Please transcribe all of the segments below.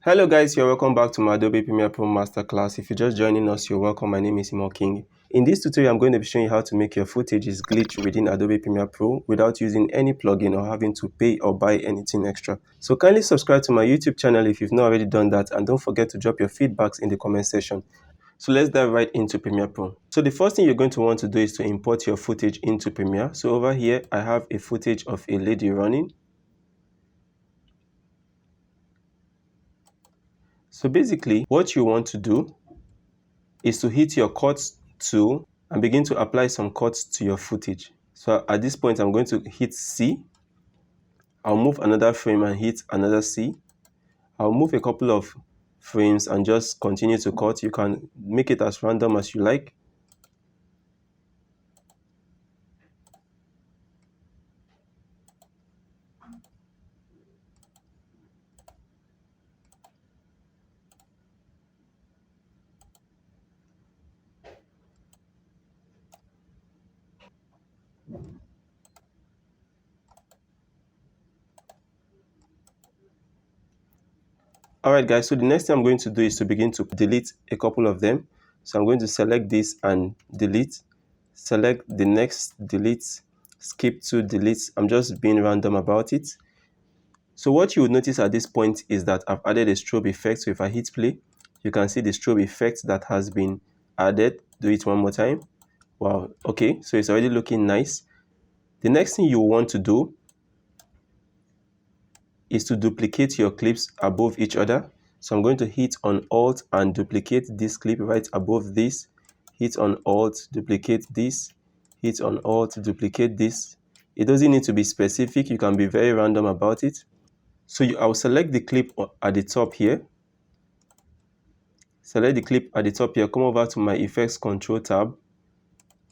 Hello guys, you're welcome back to my Adobe Premiere Pro Masterclass. If you're just joining us, you're welcome. My name is Imo King. In this tutorial, I'm going to be showing you how to make your footages glitch within Adobe Premiere Pro without using any plugin or having to pay or buy anything extra. So kindly subscribe to my YouTube channel if you've not already done that, and don't forget to drop your feedbacks in the comment section. So let's dive right into Premiere Pro. So the first thing you're going to want to do is to import your footage into Premiere. So over here, I have a footage of a lady running. So basically, what you want to do is to hit your cut tool and begin to apply some cuts to your footage. So at this point, I'm going to hit C. I'll move another frame and hit another C. I'll move a couple of frames and just continue to cut. You can make it as random as you like. Alright guys, so the next thing I'm going to do is to begin to delete a couple of them. So I'm going to select this and delete, select the next, delete, skip to delete. I'm just being random about it. So what you would notice at this point is that I've added a strobe effect. So if I hit play, you can see the strobe effect that has been added. Do it one more time. Wow, okay, so it's already looking nice. The next thing you want to do is to duplicate your clips above each other. So I'm going to hit on Alt and duplicate this clip right above this. Hit on Alt, duplicate this. Hit on Alt, duplicate this. It doesn't need to be specific. You can be very random about it. So I'll select the clip at the top here. Select the clip at the top here. Come over to my Effects Control tab.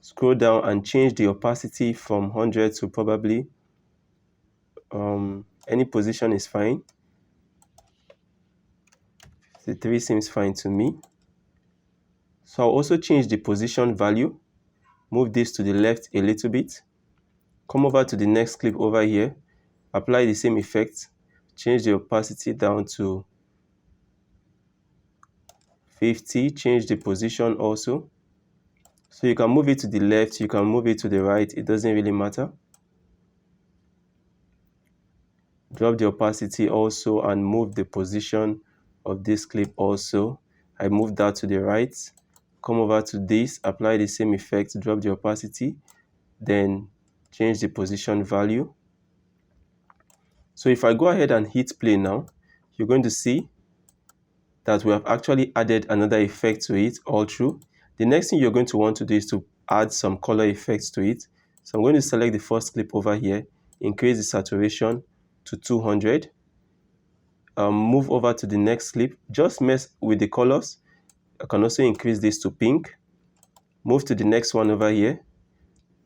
Scroll down and change the opacity from 100 to probably any position is fine. 53 seems fine to me. So I'll also change the position value. Move this to the left a little bit. Come over to the next clip over here. Apply the same effect. Change the opacity down to 50. Change the position also. So you can move it to the left, you can move it to the right. It doesn't really matter. Drop the opacity also and move the position of this clip also. I move that to the right. Come over to this, apply the same effect, drop the opacity, then change the position value. So if I go ahead and hit play now, you're going to see that we have actually added another effect to it all through. The next thing you're going to want to do is to add some color effects to it. So I'm going to select the first clip over here, increase the saturation to 200. Move over to the next clip, just mess with the colors. I can also increase this to pink. Move to the next one over here.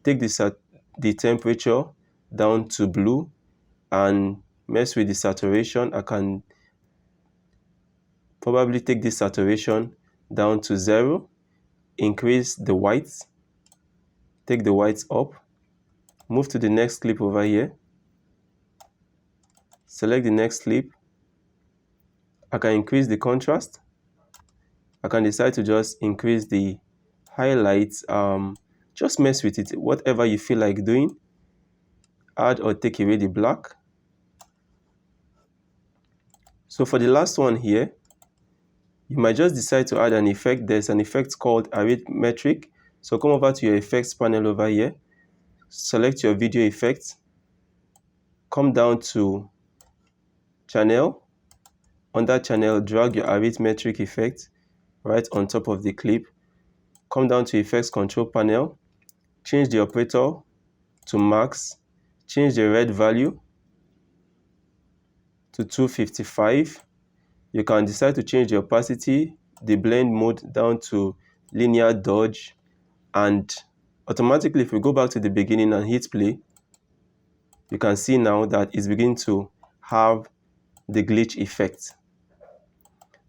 Take the temperature down to blue and mess with the saturation. I can probably take this saturation down to 0. Increase the whites. Take the whites up. Move to the next clip over here. Select the next clip. I can increase the contrast. I can decide to just increase the highlights. Just mess with it, whatever you feel like doing. Add or take away the black. So for the last one here, you might just decide to add an effect. There's an effect called arithmetic. So come over to your effects panel over here. Select your video effect. Come down to channel. Under channel, drag your arithmetic effect right on top of the clip. Come down to effects control panel. Change the operator to max. Change the red value to 255. You can decide to change the opacity, the blend mode down to linear dodge, and automatically if we go back to the beginning and hit play, you can see now that it's beginning to have the glitch effect.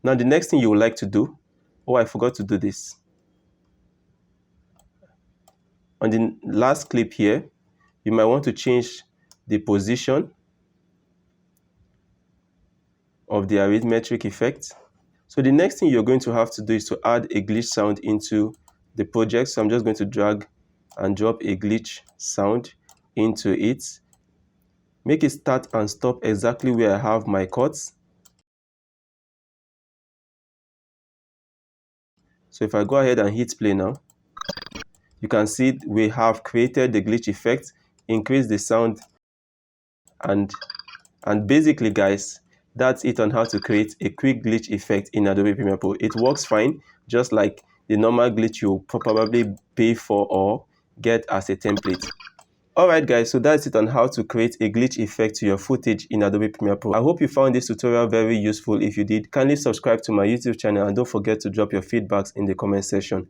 Now the next thing you would like to do, I forgot to do this. On the last clip here, you might want to change the position of the arithmetic effect. So the next thing you're going to have to do is to add a glitch sound into the project. So I'm just going to drag and drop a glitch sound into it. Make it start and stop exactly where I have my cuts. So if I go ahead and hit play now, you can see we have created the glitch effect, increased the sound, and basically guys, that's it on how to create a quick glitch effect in Adobe Premiere Pro. It works fine, just like the normal glitch you'll probably pay for or get as a template. Alright guys, so that's it on how to create a glitch effect to your footage in Adobe Premiere Pro. I hope you found this tutorial very useful. If you did, kindly subscribe to my YouTube channel and don't forget to drop your feedbacks in the comment section.